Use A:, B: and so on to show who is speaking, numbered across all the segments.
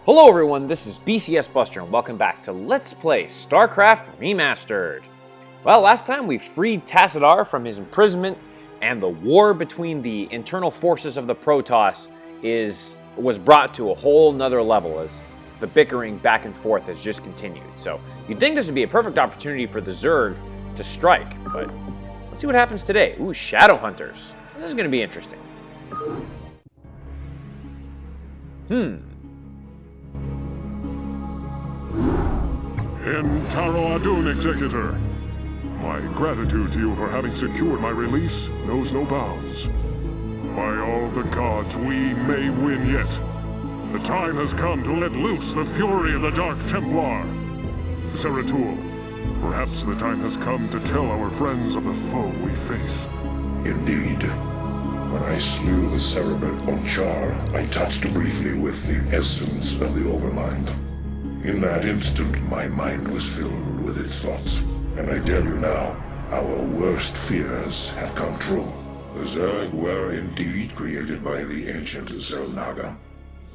A: Hello everyone, this is BCSBuster and welcome back to Let's Play Starcraft Remastered. Well, last time we freed Tassadar from his imprisonment and the war between the internal forces of the Protoss was brought to a whole nother level as the bickering back and forth has just continued. So you'd think this would be a perfect opportunity for the Zerg to strike, but let's see what happens today. Ooh, Shadow Hunters. This is going to be interesting.
B: Taro Adun, Executor. My gratitude to you for having secured my release knows no bounds. By all the gods, we may win yet. The time has come to let loose the fury of the Dark Templar. Zeratul, perhaps the time has come to tell our friends of the foe we face.
C: Indeed. When I slew the Cerebrit on Char, I touched briefly with the essence of the Overmind. In that instant, my mind was filled with its thoughts. And I tell you now, our worst fears have come true. The Zerg were indeed created by the ancient Zelnaga,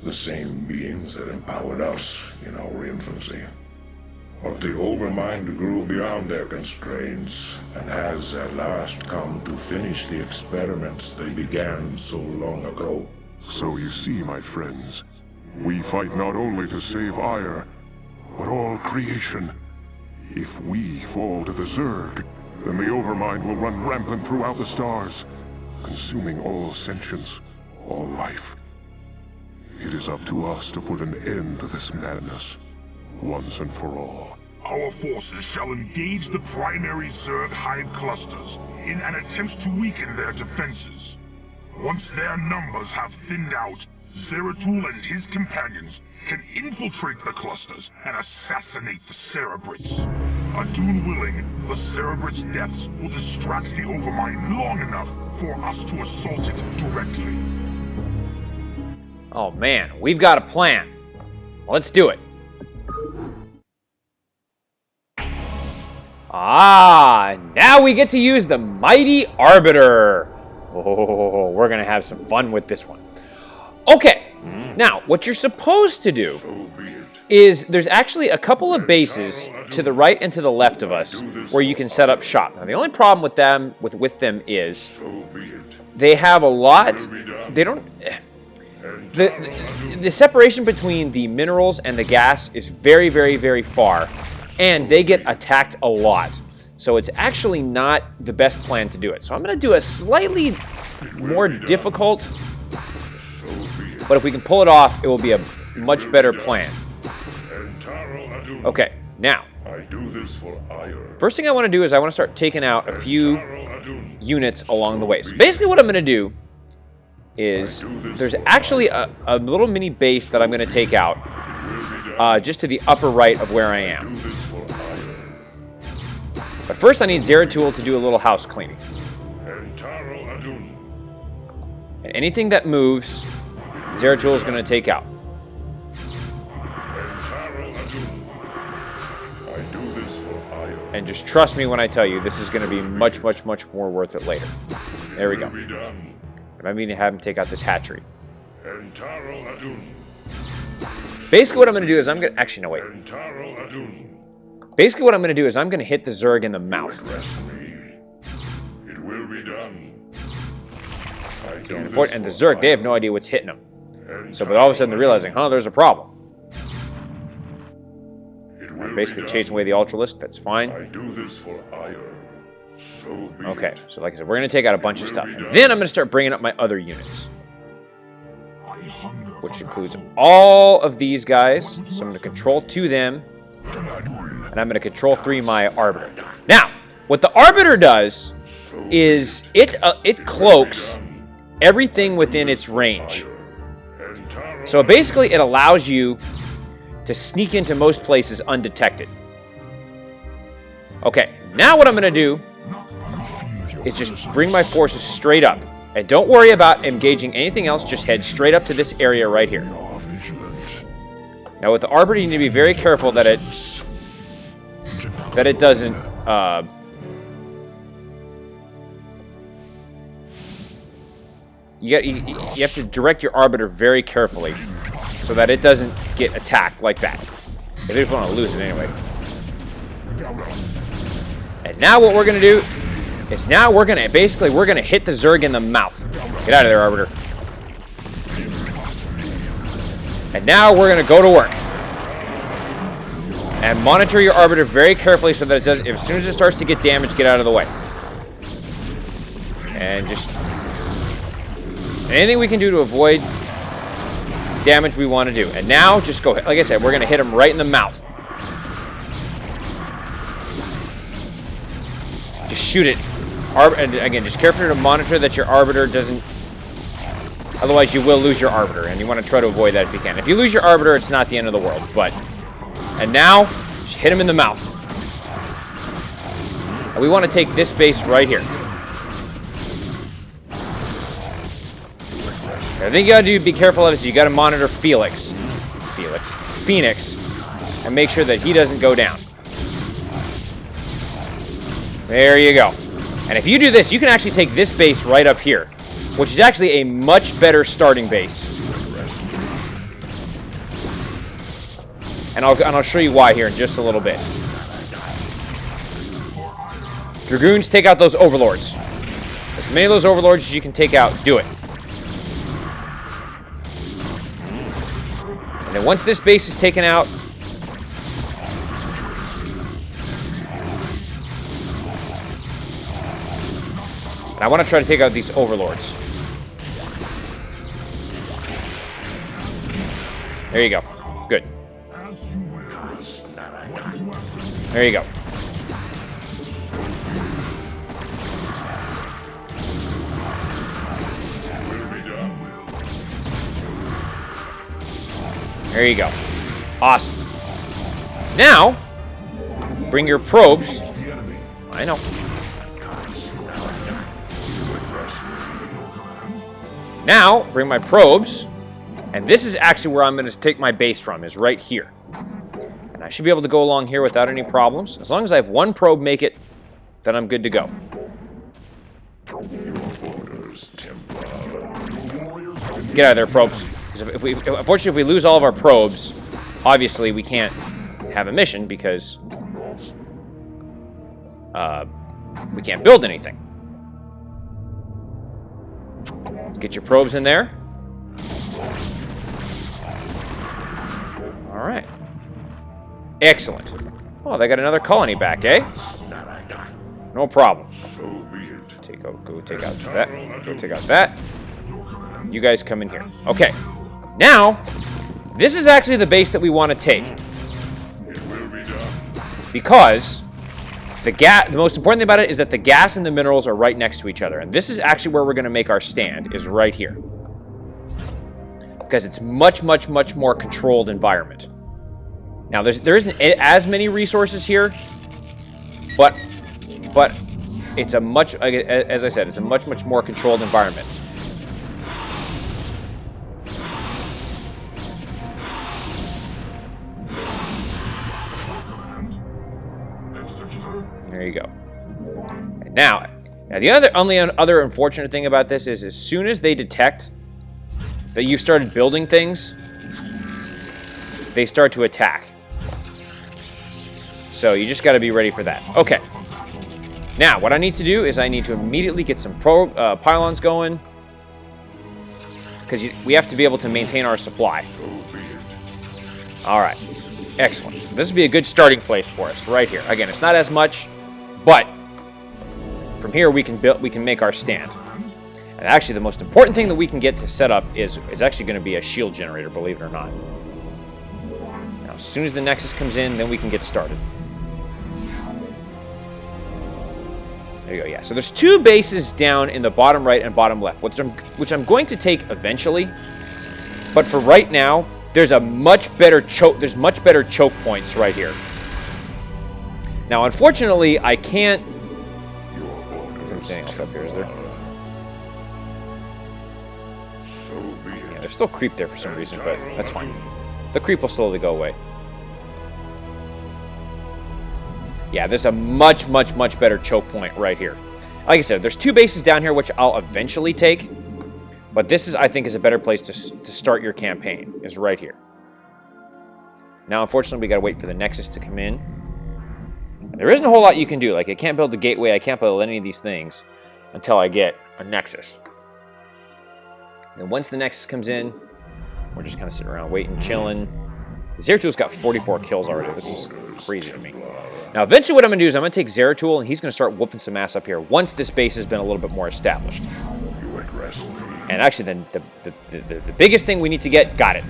C: the same beings that empowered us in our infancy. But the Overmind grew beyond their constraints, and has at last come to finish the experiments they began so long ago.
B: So you see, my friends, we fight not only to save Ire, but all creation. If we fall to the Zerg, then the Overmind will run rampant throughout the stars, consuming all sentience, all life. It is up to us to put an end to this madness, once and for all.
D: Our forces shall engage the primary Zerg hive clusters in an attempt to weaken their defenses. Once their numbers have thinned out, Zeratul and his companions can infiltrate the clusters and assassinate the Cerebrits. Adun willing, the Cerebrits' deaths will distract the Overmind long enough for us to assault it directly.
A: Oh man, we've got a plan. Let's do it. Now we get to use the mighty Arbiter. Oh, we're gonna have some fun with this one. Okay, now what you're supposed to do is there's actually a couple of bases to the right and to the left of us where you can set up shop. Now the only problem with them is they have a lot. They don't. The separation between the minerals and the gas is very, very, very far, and they get attacked a lot. So it's actually not the best plan to do it. So I'm going to do a slightly more difficult, but if we can pull it off, it will be a much better plan. Okay, now, first thing I want to do is I want to start taking out a few units along the way. So basically what I'm going to do is there's actually a little mini base that I'm going to take out just to the upper right of where I am. But first I need Zeratul to do a little house cleaning. And anything that moves, Zeratul is going to take out. And just trust me when I tell you, this is going to be much, much, much more worth it later. There we go. I mean to have him take out this hatchery. Basically what I'm going to do is I'm going to... Actually, no, wait. Basically what I'm going to do is I'm going to hit the Zerg in the mouth.
C: It will be done.
A: And the Zerg, they have no idea what's hitting them. So, but all of a sudden they're realizing, there's a problem. I'm basically chasing away the Ultralisk, that's fine. Okay, so like I said, we're going to take out a bunch of stuff. And then I'm going to start bringing up my other units. Which includes all of these guys. So I'm going to control 2 them. And I'm going to control 3 my Arbiter. Now, what the Arbiter does is it cloaks everything within its range. So basically it allows you to sneak into most places undetected. Okay, now what I'm going to do is just bring my forces straight up. And don't worry about engaging anything else, just head straight up to this area right here. Now with the Arbiter, you need to be very careful that it doesn't you have to direct your Arbiter very carefully so that it doesn't get attacked like that. Because they just want to lose it anyway. And now what we're going to do is now we're going to hit the Zerg in the mouth. Get out of there, Arbiter. And now we're going to go to work. And monitor your Arbiter very carefully so that it does, as soon as it starts to get damaged, get out of the way. And just anything we can do to avoid damage we want to do. And now, just go, like I said, we're going to hit him right in the mouth. Just shoot it. And again, just careful to monitor that your Arbiter doesn't... Otherwise, you will lose your Arbiter, and you want to try to avoid that if you can. If you lose your Arbiter, it's not the end of the world, but... And now, just hit him in the mouth. And we want to take this base right here. The thing you gotta do, be careful of, is you gotta monitor Phoenix, and make sure that he doesn't go down. There you go. And if you do this, you can actually take this base right up here, which is actually a much better starting base. And I'll show you why here in just a little bit. Dragoons, take out those Overlords. As many of those Overlords as you can take out, do it. And then once this base is taken out, and I want to try to take out these Overlords. There you go. Good. There you go. There you go. Awesome. Now, bring your probes. I know. Now, bring my probes. And this is actually where I'm going to take my base from, is right here. And I should be able to go along here without any problems. As long as I have one probe make it, then I'm good to go. Get out of there, probes. Unfortunately, if we lose all of our probes, obviously we can't have a mission because we can't build anything. Let's get your probes in there. All right. Excellent. Oh, they got another colony back, eh? No problem. Go take out that. Go take out that. You guys come in here. Okay. Now, this is actually the base that we want to take. Because the most important thing about it is that the gas and the minerals are right next to each other. And this is actually where we're going to make our stand, is right here. Because it's much, much, much more controlled environment. Now, there isn't as many resources here, but it's a much, as I said, it's a much, much more controlled environment. There you go. And now the only other unfortunate thing about this is as soon as they detect that you've started building things, they start to attack. So you just got to be ready for that. Okay. Now, what I need to do is I need to immediately get some pylons going, because we have to be able to maintain our supply. All right. Excellent. This would be a good starting place for us right here. Again, it's not as much, but from here we can make our stand. And actually, the most important thing that we can get to set up is actually going to be a shield generator, believe it or not. Now, as soon as the Nexus comes in, then we can get started. There you go, yeah. So there's two bases down in the bottom right and bottom left, which I'm going to take eventually. But for right now, there's much better choke points right here. Now, unfortunately, I can't... There's anything else up here, is there? Yeah, there's still creep there for some reason, but that's fine. The creep will slowly go away. Yeah, there's a much, much, much better choke point right here. Like I said, there's two bases down here which I'll eventually take. But this is, I think, is a better place to start your campaign, is right here. Now, unfortunately, we gotta wait for the Nexus to come in. There isn't a whole lot you can do. Like, I can't build a gateway, I can't build any of these things until I get a Nexus. And once the Nexus comes in, we're just kind of sitting around waiting, chilling. Zeratul got 44 kills already. This is crazy to me. Now, eventually what I'm going to do is I'm going to take Zeratul, and he's going to start whooping some ass up here once this base has been a little bit more established. And actually, then the biggest thing we need to get, got it.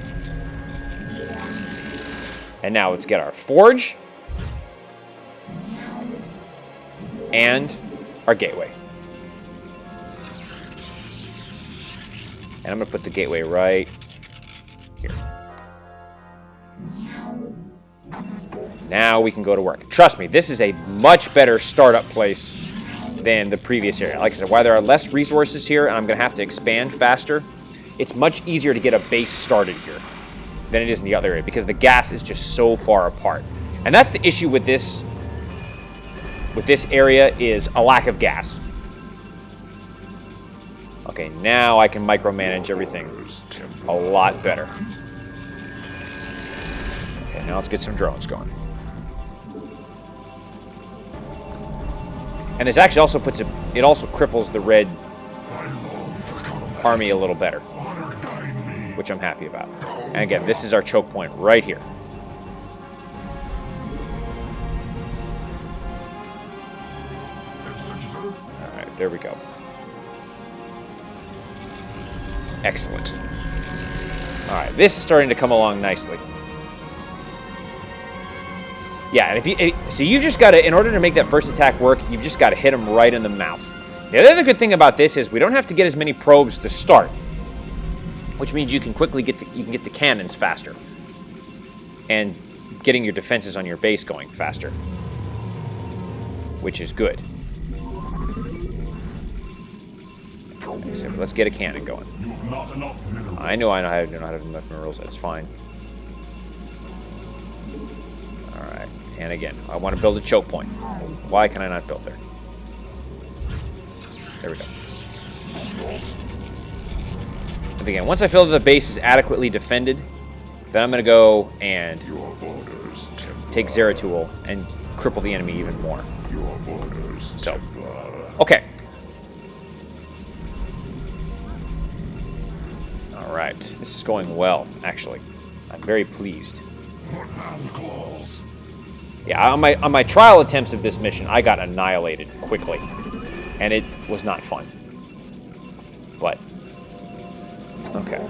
A: And now let's get our Forge and our Gateway. And I'm going to put the Gateway right here. Now we can go to work. Trust me, this is a much better startup place than the previous area. Like I said, while there are less resources here and I'm going to have to expand faster, it's much easier to get a base started here than it is in the other area because the gas is just so far apart. And that's the issue with this area is a lack of gas. Okay, now I can micromanage everything a lot better. Okay, now let's get some drones going. And this actually also puts it also cripples the red army a little better, which I'm happy about. And again, this is our choke point right here. All right, there we go. Excellent. All right, this is starting to come along nicely. Yeah, and so you just got to, in order to make that first attack work, you've just got to hit him right in the mouth. The other good thing about this is we don't have to get as many probes to start, which means you can quickly get the cannons faster, and getting your defenses on your base going faster, which is good. Like I said, let's get a cannon going.
D: You have not enough minerals.
A: I know I don't have enough minerals. That's fine. Alright, and again, I want to build a choke point. Why can I not build there? There we go. And again, once I feel that the base is adequately defended, then I'm going to go and take Zeratul and cripple the enemy even more. So, okay. Alright, this is going well, actually. I'm very pleased. Yeah, on my trial attempts of this mission, I got annihilated quickly. And it was not fun. But, okay.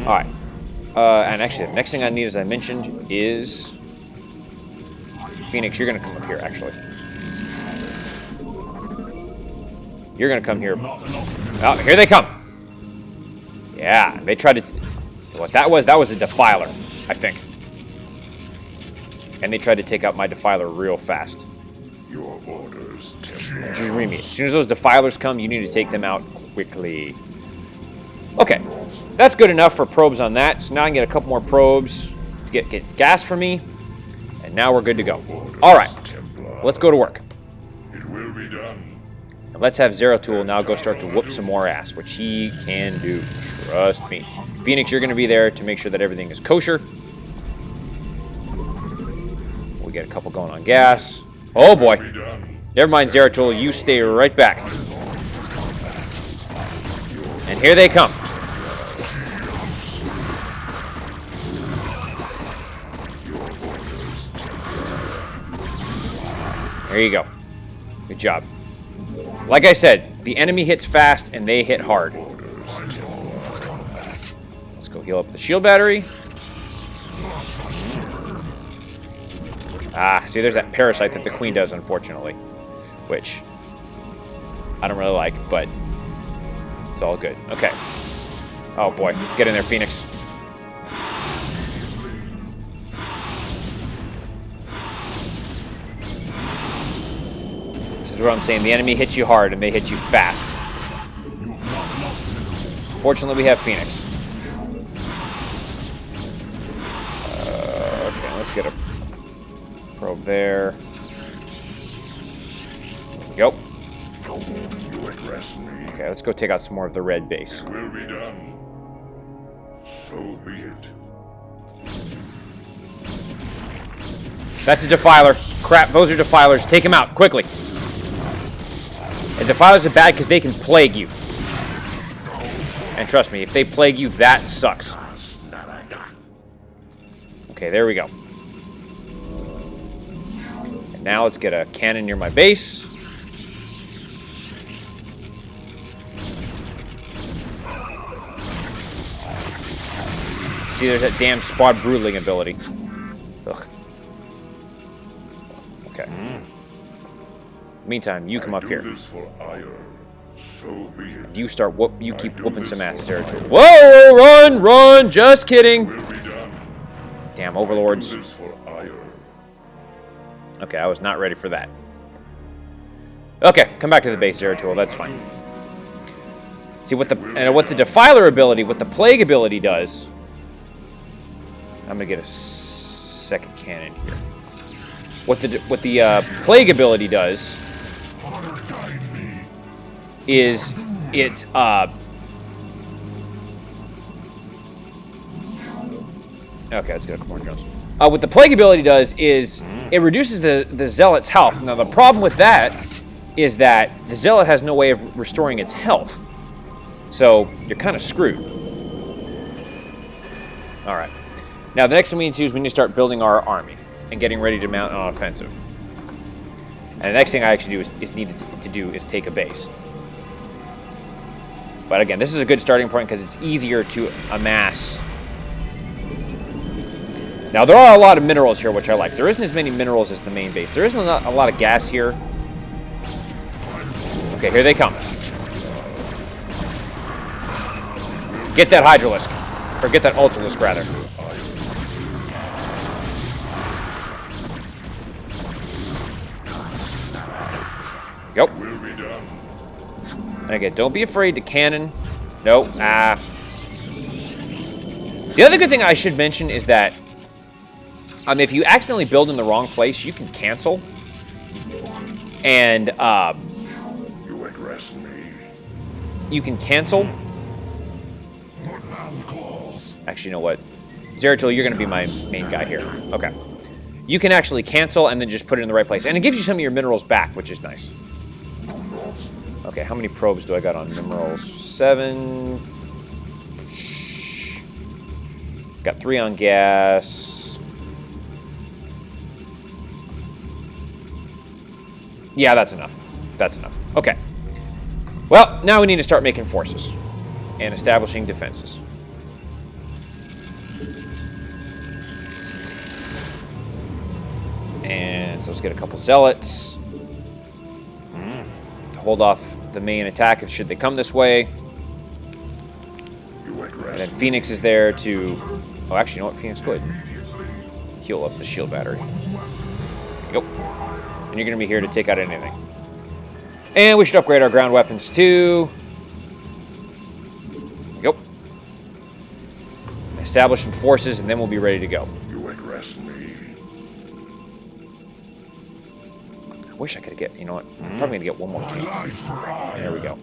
A: Alright. And actually, the next thing I need, as I mentioned, is... Phoenix, you're going to come up here, actually. You're going to come here. Oh, here they come. Yeah, they tried to... What that was a Defiler, I think. And they tried to take out my Defiler real fast.
C: Your orders,
A: Just read me. As soon as those Defilers come, you need to take them out quickly. Okay, that's good enough for probes on that. So now I can get a couple more probes to get gas for me. And now we're good to go. All right, let's go to work.
C: It will be done.
A: And let's have Zeratul now go start to whoop some more ass, which he can do. Trust me. Phoenix, you're going to be there to make sure that everything is kosher. We get a couple going on gas. Oh boy. Never mind, Zeratul. You stay right back. And here they come. There you go. Good job. Like I said, the enemy hits fast and they hit hard. Let's go heal up the shield battery. Ah, see, there's that parasite that the queen does, unfortunately. Which I don't really like, but it's all good. Okay. Oh boy, get in there, Phoenix. This is what I'm saying. The enemy hits you hard and they hit you fast. Fortunately, we have Phoenix. Okay, let's get a probe there. There we go.
C: address me.
A: Okay, let's go take out some more of the red base.
C: It will be done. So be it.
A: That's a defiler. Crap, those are defilers. Take them out, quickly. And defilers are bad because they can plague you. And trust me, if they plague you, that sucks. Okay, there we go. And now let's get a cannon near my base. See, there's that damn spot brutling ability. Ugh. Okay. Meantime, you come up here.
C: So be it.
A: You start whoop. You keep whooping some ass, Zerg. Whoa! Run! Run! Just kidding. Damn overlords. Okay, I was not ready for that. Okay, come back to the base, Zeratul. That's fine. See what the defiler ability, what the plague ability does. I'm gonna get a second cannon here. What the plague ability does is it okay, let's get a Corn Jones. What the plague ability does is it reduces the zealot's health. Now the problem with that is that the zealot has no way of restoring its health, so you're kind of screwed. All right. Now the next thing we need to do is we need to start building our army and getting ready to mount an offensive. And the next thing I actually do is take a base. But again, this is a good starting point because it's easier to amass. Now there are a lot of minerals here, which I like. There isn't as many minerals as the main base. There isn't a lot of gas here. Okay, here they come. Get that Hydralisk. Or get that Ultralisk, rather. Yep. And again, don't be afraid to cannon. Nope. Ah. The other good thing I should mention is that if you accidentally build in the wrong place, you can cancel. And
C: You address me.
A: you can cancel. Actually, you know what? Zeratul, you're going to be my main guy here. Okay. You can actually cancel and then just put it in the right place. And it gives you some of your minerals back, which is nice. Okay, how many probes do I got on minerals? 7. Got 3 on gas. Yeah, that's enough. That's enough. Okay. Well, now we need to start making forces and establishing defenses. And so let's get a couple zealots to hold off the main attack should they come this way. And then Phoenix is there to... Oh, actually, you know what? Phoenix, go ahead. Heal up the shield battery. There you go. And you're going to be here to take out anything. And we should upgrade our ground weapons too. There you go. Establish some forces, and then we'll be ready to go.
C: You address me.
A: I wish I could get, you know what? I'm probably going to get one more king. There we go.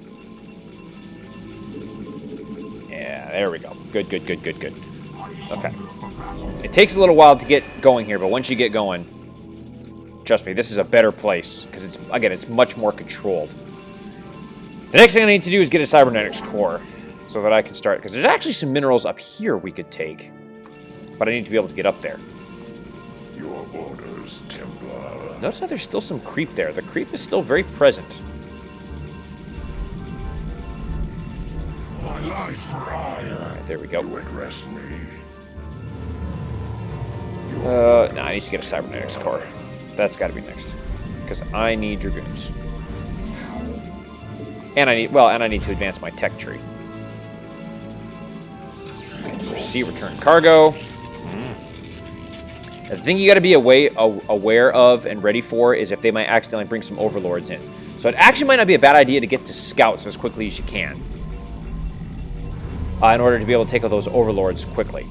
A: Yeah, there we go. Good, good, good, good, good. Okay. It takes a little while to get going here, but once you get going, trust me, this is a better place. Because, it's much more controlled. The next thing I need to do is get a cybernetics core. So that I can start. Because there's actually some minerals up here we could take. But I need to be able to get up there.
C: Your orders, Templar.
A: Notice how there's still some creep there. The creep is still very present.
C: My life for ire.
A: Alright, there we go.
C: You address me.
A: No, I need to get a cybernetics core. That's got to be next. Because I need dragoons. And I need to advance my tech tree. Receive return cargo. The thing you got to be aware of and ready for is if they might accidentally bring some overlords in. So it actually might not be a bad idea to get to scouts as quickly as you can. In order to be able to take out those overlords quickly.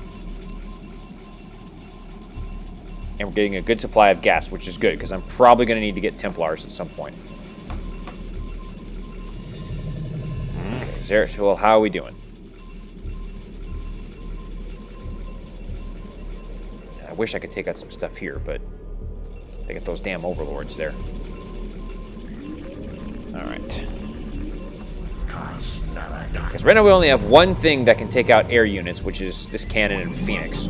A: And we're getting a good supply of gas, which is good, because I'm probably going to need to get Templars at some point. Zeratul, how are we doing? I wish I could take out some stuff here, but they get those damn overlords there. Alright. Because right now we only have one thing that can take out air units, which is this cannon and Phoenix.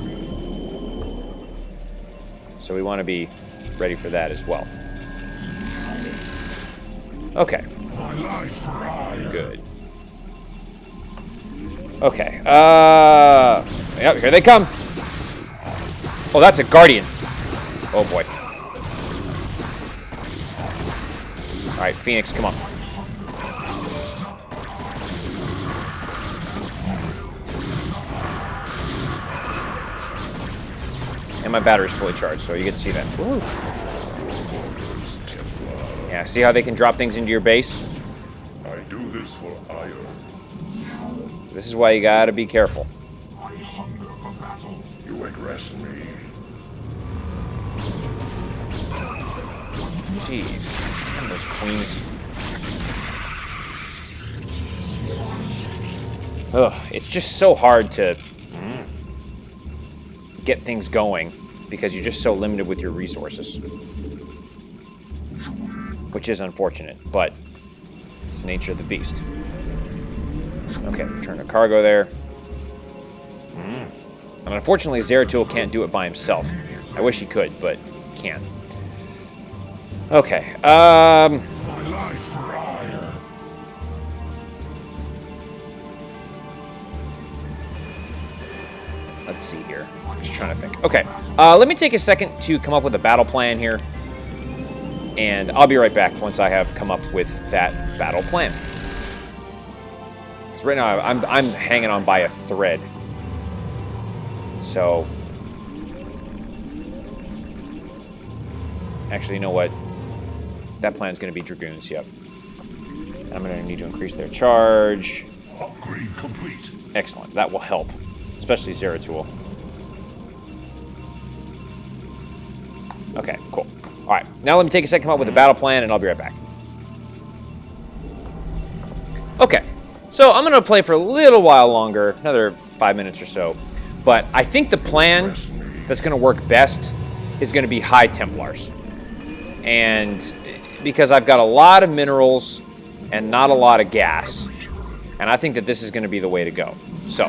A: So we want to be ready for that as well. Okay. Good. Okay. Yep, here they come. Oh, that's a Guardian. Oh, boy. Alright, Phoenix, come on. And my battery's fully charged, so you get to see that. Woo. Yeah, see how they can drop things into your base?
C: I do this for ire.
A: This is why you gotta be careful.
D: I hunger for battle.
C: You address me.
A: Jeez. Damn those queens. Ugh, it's just so hard to get things going because you're just so limited with your resources. Which is unfortunate, but it's the nature of the beast. Okay, return to cargo there. And unfortunately, Zeratul can't do it by himself. I wish he could, but he can't. Okay,
C: My life for ire.
A: let's see here. I'm just trying to think. Okay, let me take a second to come up with a battle plan here. And I'll be right back once I have come up with that battle plan. So right now, I'm hanging on by a thread. So... Actually, you know what? That plan's going to be Dragoons, yep. I'm going to need to increase their charge.
C: Upgrade complete.
A: Excellent. That will help. Especially Zeratul. Okay, cool. Alright, now let me take a second, come up with a battle plan, and I'll be right back. Okay, so I'm going to play for a little while longer, another 5 minutes or so. But I think the plan that's going to work best is going to be High Templars. And because I've got a lot of minerals and not a lot of gas. And I think that this is going to be the way to go. So,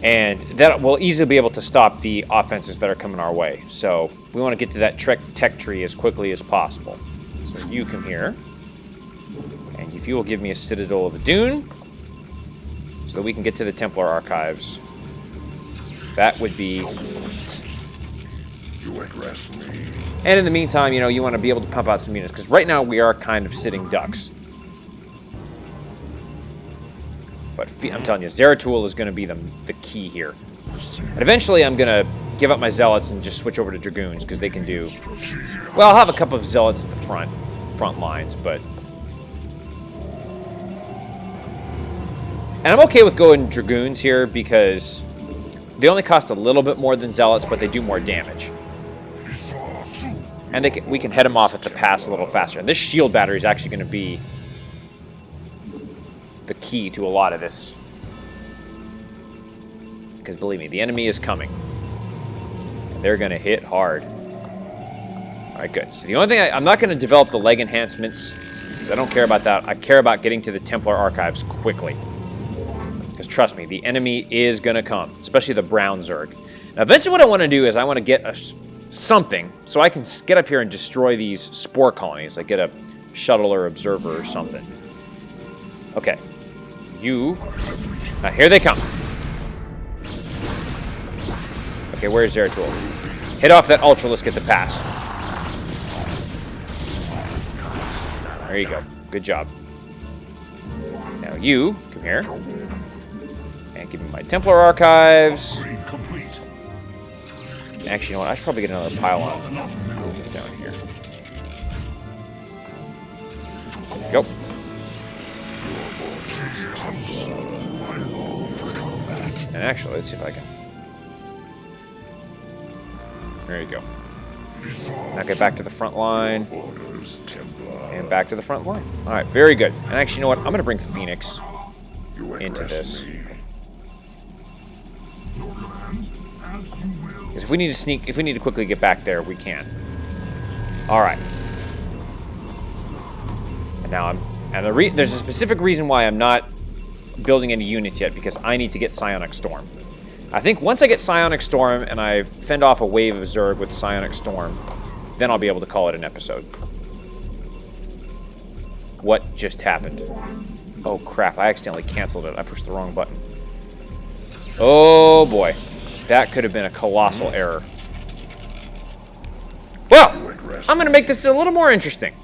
A: and that will easily be able to stop the offenses that are coming our way. So we want to get to that tech tree as quickly as possible. So you come here. And if you will give me a Citadel of the Dune, so that we can get to the Templar Archives, that would be...
C: You address me.
A: And in the meantime, you know, you want to be able to pump out some units, because right now we are kind of sitting ducks. But I'm telling you, Zeratul is going to be the key here. And eventually I'm going to give up my Zealots and just switch over to Dragoons, because they can do... Well, I'll have a couple of Zealots at the front lines, but... And I'm okay with going Dragoons here, because they only cost a little bit more than Zealots, but they do more damage. And we can head them off at the pass a little faster. And this shield battery is actually going to be the key to a lot of this. Because believe me, the enemy is coming. And they're going to hit hard. Alright, good. So the only thing, I'm not going to develop the leg enhancements, because I don't care about that. I care about getting to the Templar Archives quickly. Because trust me, the enemy is going to come. Especially the brown Zerg. Now eventually what I want to do is I want to get something so I can get up here and destroy these spore colonies. Like get a shuttle or observer or something. Okay. Now here they come. Okay, where's Zeratul? Hit off that Ultra, let's get the pass. There you go. Good job. Now you, come here. And give me my Templar Archives. Actually, you know what? I should probably get another pylon down here. Go. And actually, let's see if I can. There you go. Now get back to the front line.
C: Orders, Templar.
A: And back to the front line. Alright, very good. And actually, you know what? I'm going to bring Phoenix
C: You
A: into
C: address
A: this.
C: me.
D: Your command, as you will.
A: Because if we need to sneak, if we need to quickly get back there, we can. Alright. And now there's a specific reason why I'm not building any units yet, because I need to get Psionic Storm. I think once I get Psionic Storm and I fend off a wave of Zerg with Psionic Storm, then I'll be able to call it an episode. What just happened? Oh crap, I accidentally canceled it. I pushed the wrong button. Oh boy. That could have been a colossal error. Well, I'm going to make this a little more interesting.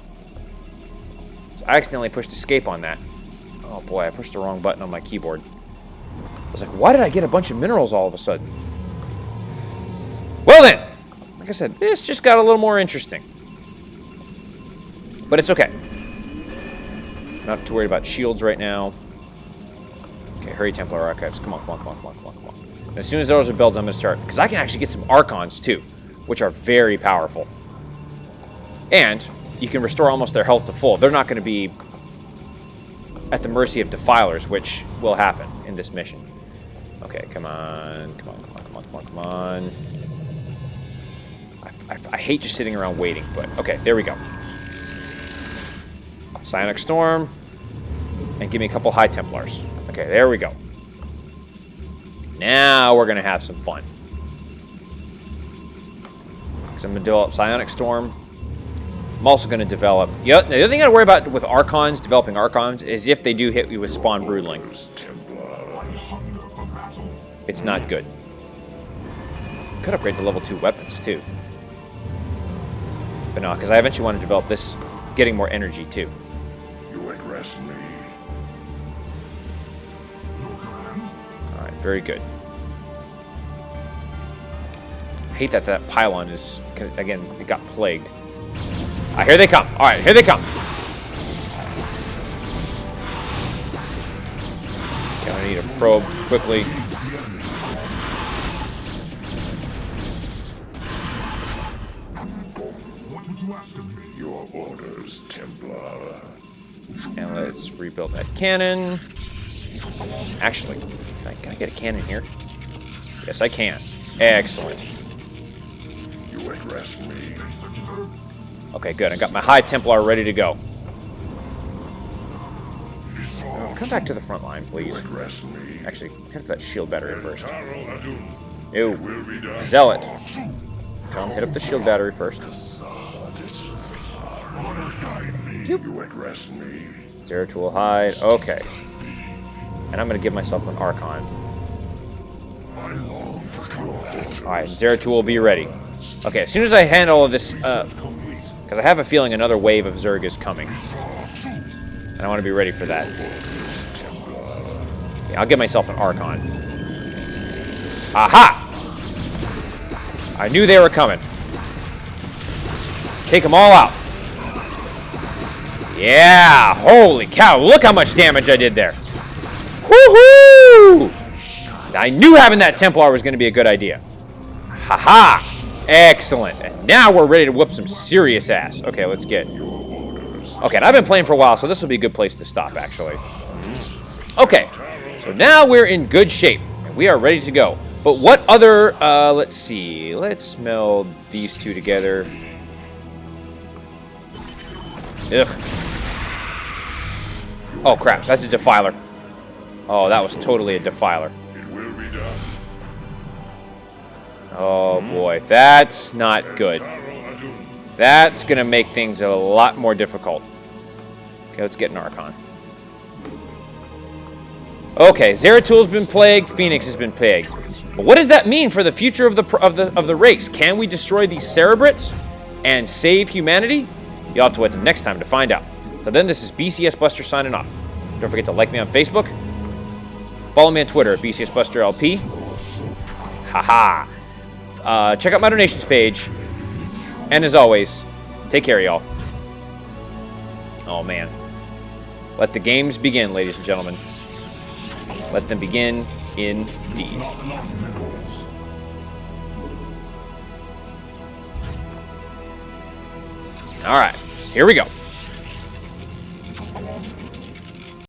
A: So I accidentally pushed escape on that. Oh boy, I pushed the wrong button on my keyboard. I was like, why did I get a bunch of minerals all of a sudden? Well then, like I said, this just got a little more interesting. But it's okay. Not too worried about shields right now. Okay, hurry, Templar Archives. Come on, come on, come on, come on, come on, come on. And as soon as those are builds, I'm going to start. Because I can actually get some Archons too, which are very powerful. And you can restore almost their health to full. They're not going to be at the mercy of Defilers, which will happen in this mission. Okay, come on, come on, come on, come on, come on, come on. I hate just sitting around waiting, but okay, there we go. Psionic Storm, and give me a couple High Templars. Okay, there we go. Now we're gonna have some fun. Because I'm gonna develop Psionic Storm. I'm also gonna develop. The other thing I gotta worry about with Archons, developing Archons, is if they do hit me with Spawn Broodling. It's not good. Could upgrade to level 2 weapons too. But no, because I eventually want to develop this, getting more energy too.
C: You address me.
A: Alright, very good. I hate that that pylon is, again, it got plagued. Ah, here they come. Alright, here they come. Okay, I need a probe quickly.
D: What would you ask of me?
C: Your orders, Templar.
A: And let's rebuild that cannon. Actually, can I get a cannon here? Yes, I can. Excellent.
C: You address me.
A: Okay, good. I got my High Templar ready to go. Come back to the front line, please.
C: Address me.
A: Actually, hit that shield battery first.
C: Will
A: Ew.
C: be done.
A: Zealot. Come, hit up the shield battery first.
C: You address me.
A: Zeratul hide. Okay. And I'm going to give myself an Archon. Alright, Zeratul will be ready. Okay, as soon as I handle all of this, because I have a feeling another wave of Zerg is coming. And I want to be ready for that. Okay, I'll give myself an Archon. Aha! I knew they were coming. Let's take them all out. Yeah! Holy cow, look how much damage I did there. Woohoo! I knew having that Templar was going to be a good idea. Haha! Excellent. And now we're ready to whoop some serious ass. Okay, let's get... Okay, and I've been playing for a while, so this will be a good place to stop, actually. Okay, so now we're in good shape. And we are ready to go. But what other... let's see. Let's meld these two together. Ugh. Oh, crap. That's a Defiler. Oh, that was totally a Defiler.
C: It will be done.
A: Oh, boy. That's not good. That's going to make things a lot more difficult. Okay, let's get an Archon. Okay, Zeratul's been plagued. Phoenix has been plagued. But what does that mean for the future of the race? Can we destroy these Cerebrits and save humanity? You'll have to wait till next time to find out. So then, this is BCSBuster signing off. Don't forget to like me on Facebook. Follow me on Twitter at BCSBusterLP. Haha. Check out my donations page. And as always, take care, y'all. Oh, man. Let the games begin, ladies and gentlemen. Let them begin indeed.
D: Not enough minerals.
A: All right, here we go.